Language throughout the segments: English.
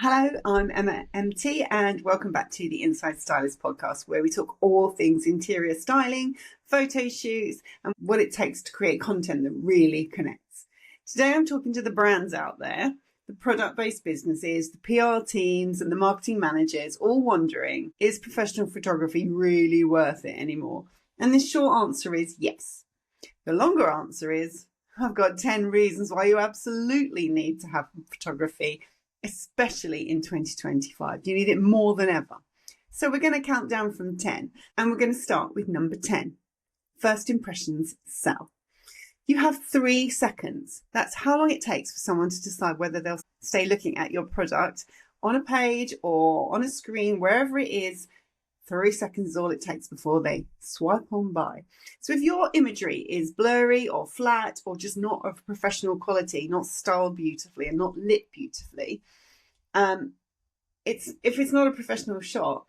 Hello, I'm Emma MT and welcome back to the Inside Stylists Podcast, where we talk all things interior styling, photo shoots and what it takes to create content that really connects. Today I'm talking to the brands out there, the product-based businesses, the PR teams and the marketing managers, all wondering, is professional photography really worth it anymore? And the short answer is yes. The longer answer is, I've got 10 reasons why you absolutely need to have photography, especially in 2025. You need it more than ever. So we're going to count down from 10 and we're going to start with number 10. First impressions sell. You have 3 seconds. That's how long it takes for someone to decide whether they'll stay looking at your product on a page or on a screen, wherever it is. 3 seconds is all it takes before they swipe on by. So if your imagery is blurry or flat or just not of professional quality, not styled beautifully and not lit beautifully, if it's not a professional shot,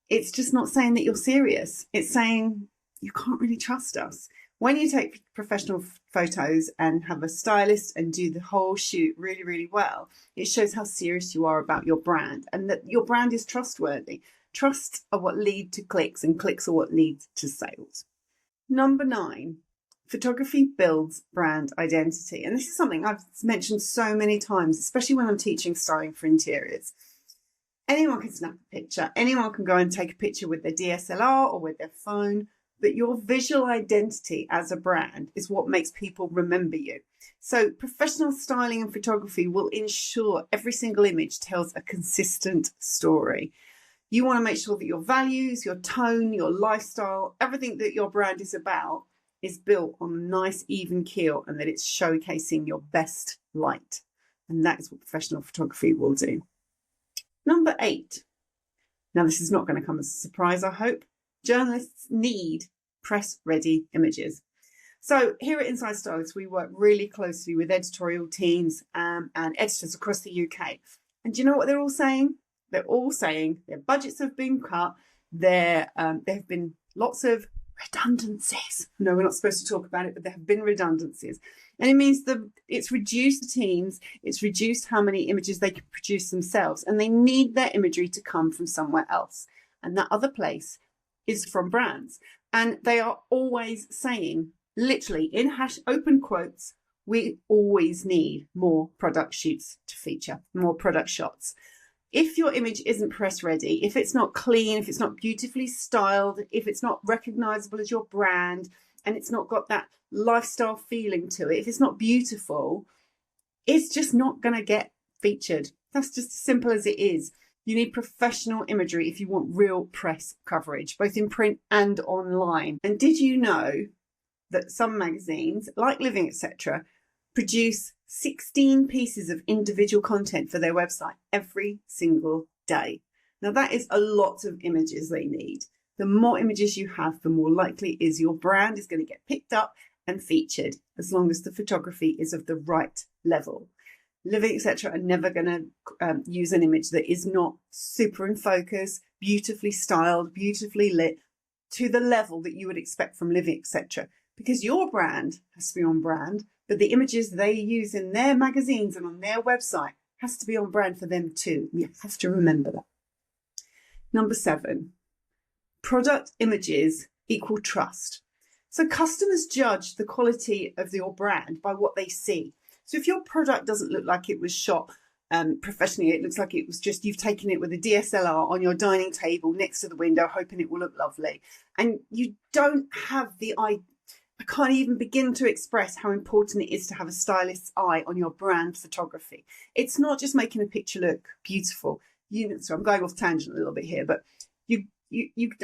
it's just not saying that you're serious. It's saying you can't really trust us. When you take professional photos and have a stylist and do the whole shoot really, really well, it shows how serious you are about your brand and that your brand is trustworthy. Trusts are what lead to clicks and clicks are what lead to sales. Number 9, photography builds brand identity. And this is something I've mentioned so many times, especially when I'm teaching styling for interiors. Anyone can snap a picture. Anyone can go and take a picture with their DSLR or with their phone. But your visual identity as a brand is what makes people remember you. So professional styling and photography will ensure every single image tells a consistent story. You want to make sure that your values, your tone, your lifestyle, everything that your brand is about is built on a nice even keel and that it's showcasing your best light. And that is what professional photography will do. Number 8. Now, this is not going to come as a surprise, I hope. Journalists need press-ready images. So here at Inside Stylists, we work really closely with editorial teams and editors across the UK. And do you know what they're all saying? They're all saying their budgets have been cut. There have been lots of redundancies. No, we're not supposed to talk about it, but there have been redundancies. And it means that it's reduced the teams, it's reduced how many images they can produce themselves, and they need their imagery to come from somewhere else. And that other place is from brands. And they are always saying, literally in open quotes, we always need more product shoots to feature, more product shots. If your image isn't press ready, if it's not clean, if it's not beautifully styled, if it's not recognizable as your brand, and it's not got that lifestyle feeling to it, if it's not beautiful, it's just not going to get featured. That's just as simple as it is. You need professional imagery if you want real press coverage, both in print and online. And did you know that some magazines, like Living, etc., produce 16 pieces of individual content for their website every single day? Now, that is a lot of images they need. The more images you have, the more likely is your brand is going to get picked up and featured, as long as the photography is of the right level. Living, etc. are never going to use an image that is not super in focus, beautifully styled, beautifully lit, to the level that you would expect from Living, etc. Because your brand has to be on brand, but the images they use in their magazines and on their website has to be on brand for them too. You have to remember that. Number 7, product images equal trust. So customers judge the quality of your brand by what they see. So if your product doesn't look like it was shot professionally, it looks like it was just you've taken it with a DSLR on your dining table next to the window, hoping it will look lovely. And you don't have the idea. I can't even begin to express how important it is to have a stylist's eye on your brand photography. It's not just making a picture look beautiful. So I'm going off tangent a little bit here, but you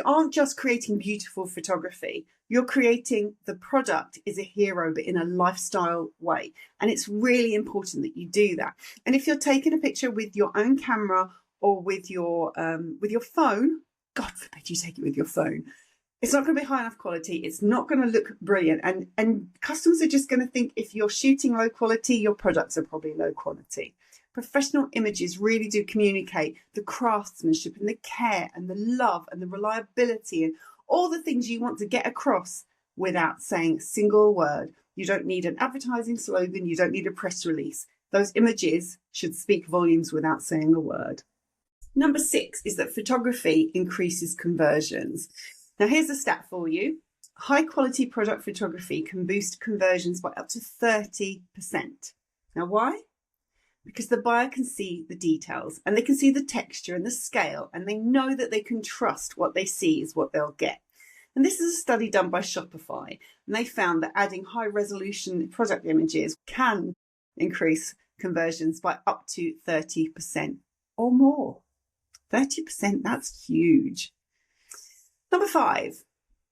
aren't just creating beautiful photography. You're creating the product is a hero, but in a lifestyle way. And it's really important that you do that. And if you're taking a picture with your own camera or with your phone, God forbid you take it with your phone, it's not going to be high enough quality. It's not going to look brilliant. And customers are just going to think if you're shooting low quality, your products are probably low quality. Professional images really do communicate the craftsmanship and the care and the love and the reliability and all the things you want to get across without saying a single word. You don't need an advertising slogan. You don't need a press release. Those images should speak volumes without saying a word. Number 6 is that photography increases conversions. Now, here's a stat for you. High quality product photography can boost conversions by up to 30%. Now, why? Because the buyer can see the details and they can see the texture and the scale, and they know that they can trust what they see is what they'll get. And this is a study done by Shopify, and they found that adding high resolution product images can increase conversions by up to 30% or more. 30%, that's huge. Number 5,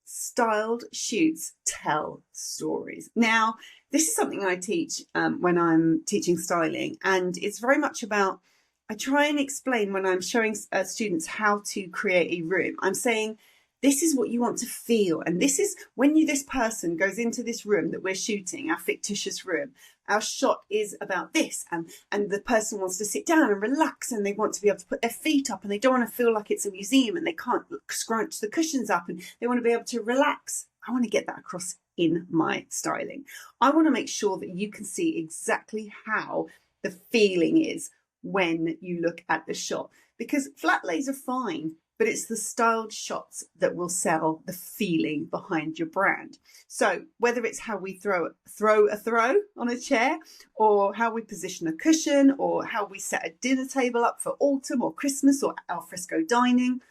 styled shoots tell stories. Now, this is something I teach when I'm teaching styling, and it's very much about, I try and explain when I'm showing students how to create a room. I'm saying, this is what you want to feel. And this is when this person goes into this room that we're shooting, our fictitious room, our shot is about this. And the person wants to sit down and relax, and they want to be able to put their feet up, and they don't want to feel like it's a museum and they can't scrunch the cushions up, and they want to be able to relax. I want to get that across in my styling. I want to make sure that you can see exactly how the feeling is when you look at the shot, because flat lays are fine, but it's the styled shots that will sell the feeling behind your brand. So whether it's how we throw a throw on a chair, or how we position a cushion, or how we set a dinner table up for autumn or Christmas or alfresco dining,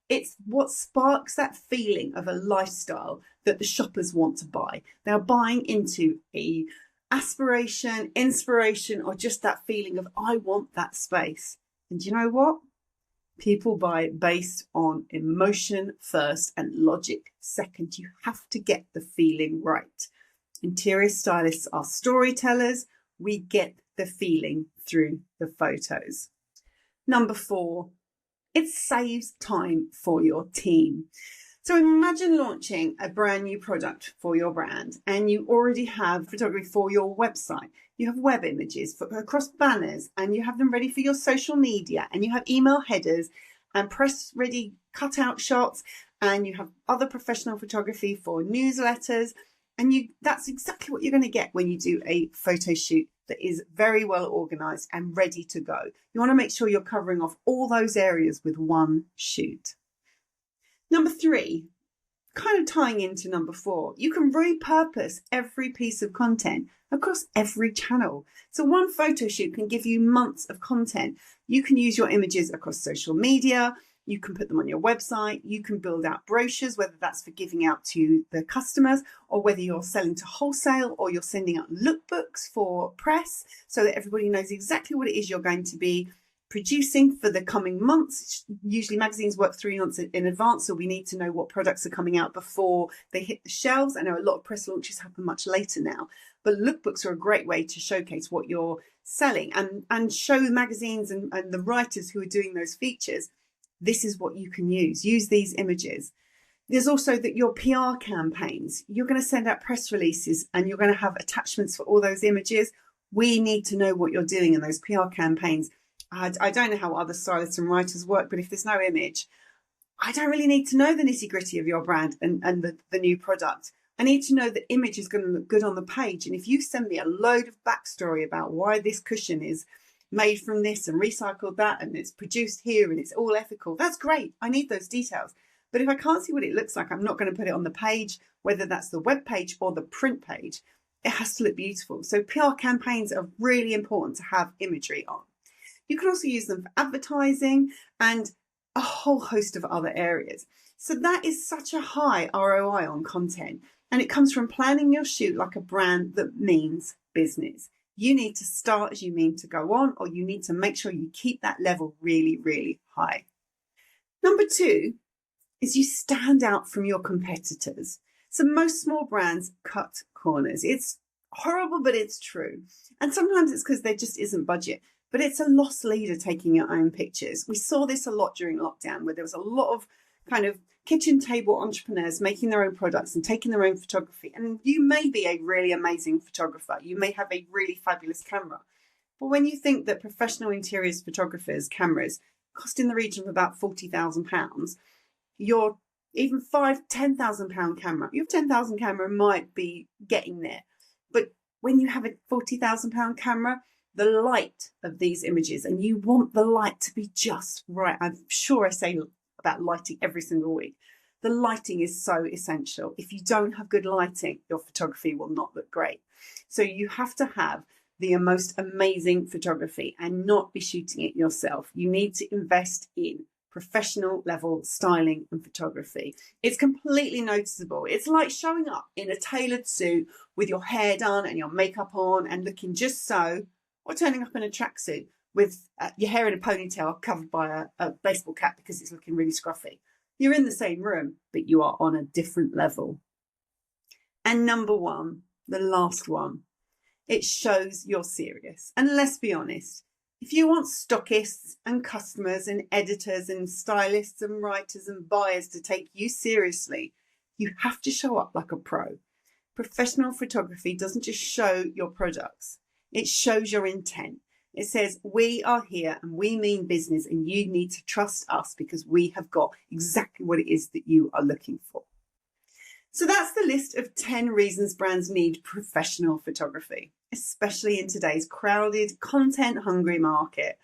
it's what sparks that feeling of a lifestyle that the shoppers want to buy. They're buying into a aspiration, inspiration, or just that feeling of, I want that space. And you know what? People buy based on emotion first and logic second. You have to get the feeling right. Interior stylists are storytellers. We get the feeling through the photos. Number 4, it saves time for your team. So imagine launching a brand new product for your brand, and you already have photography for your website. You have web images across banners, and you have them ready for your social media, and you have email headers and press ready cutout shots, and you have other professional photography for newsletters. And that's exactly what you're going to get when you do a photo shoot that is very well organized and ready to go. You want to make sure you're covering off all those areas with one shoot. Number 3, kind of tying into number 4, you can repurpose every piece of content across every channel. So one photo shoot can give you months of content. You can use your images across social media. You can put them on your website. You can build out brochures, whether that's for giving out to the customers, or whether you're selling to wholesale, or you're sending out lookbooks for press so that everybody knows exactly what it is you're going to be producing for the coming months. Usually magazines work 3 months in advance, so we need to know what products are coming out before they hit the shelves. I know a lot of press launches happen much later now, but lookbooks are a great way to showcase what you're selling and show magazines and the writers who are doing those features, this is what you can use. Use these images. There's also your PR campaigns. You're going to send out press releases, and you're going to have attachments for all those images. We need to know what you're doing in those PR campaigns. I don't know how other stylists and writers work, but if there's no image, I don't really need to know the nitty gritty of your brand and the new product. I need to know the image is going to look good on the page. And if you send me a load of backstory about why this cushion is made from this and recycled that, and it's produced here and it's all ethical, that's great. I need those details. But if I can't see what it looks like, I'm not going to put it on the page, whether that's the web page or the print page. It has to look beautiful. So PR campaigns are really important to have imagery on. You can also use them for advertising and a whole host of other areas. So that is such a high ROI on content. And it comes from planning your shoot like a brand that means business. You need to start as you mean to go on, or you need to make sure you keep that level really, really high. Number 2 is you stand out from your competitors. So most small brands cut corners. It's horrible, but it's true. And sometimes it's because there just isn't budget. But it's a loss leader taking your own pictures. We saw this a lot during lockdown, where there was a lot of kind of kitchen table entrepreneurs making their own products and taking their own photography. And you may be a really amazing photographer. You may have a really fabulous camera. But when you think that professional interiors photographers' cameras cost in the region of about £40,000, your even £10,000 camera, your £10,000 camera might be getting there. But when you have a £40,000 camera, the light of these images, and you want the light to be just right. I'm sure I say about lighting every single week. The lighting is so essential. If you don't have good lighting, your photography will not look great. So you have to have the most amazing photography and not be shooting it yourself. You need to invest in professional level styling and photography. It's completely noticeable. It's like showing up in a tailored suit with your hair done and your makeup on and looking just so, or turning up in a tracksuit with your hair in a ponytail covered by a baseball cap because it's looking really scruffy. You're in the same room, but you are on a different level. And number one, the last one, it shows you're serious. And let's be honest, if you want stockists and customers and editors and stylists and writers and buyers to take you seriously, you have to show up like a pro. Professional photography doesn't just show your products, it shows your intent. It says, we are here and we mean business and you need to trust us because we have got exactly what it is that you are looking for. So that's the list of 10 reasons brands need professional photography, especially in today's crowded, content-hungry market.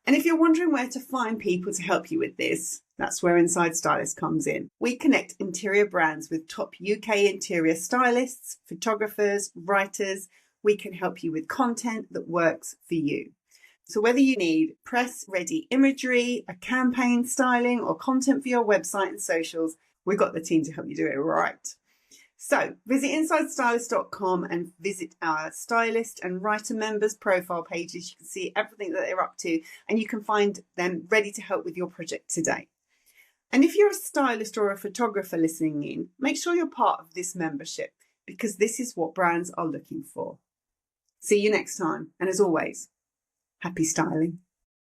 And if you're wondering where to find people to help you with this, that's where Inside Stylists comes in. We connect interior brands with top UK interior stylists, photographers, writers. We can help you with content that works for you. So whether you need press-ready imagery, a campaign styling, or content for your website and socials, we've got the team to help you do it right. So visit InsideStylist.com and visit our stylist and writer members' profile pages. You can see everything that they're up to and you can find them ready to help with your project today. And if you're a stylist or a photographer listening in, make sure you're part of this membership because this is what brands are looking for. See you next time. And as always, happy styling.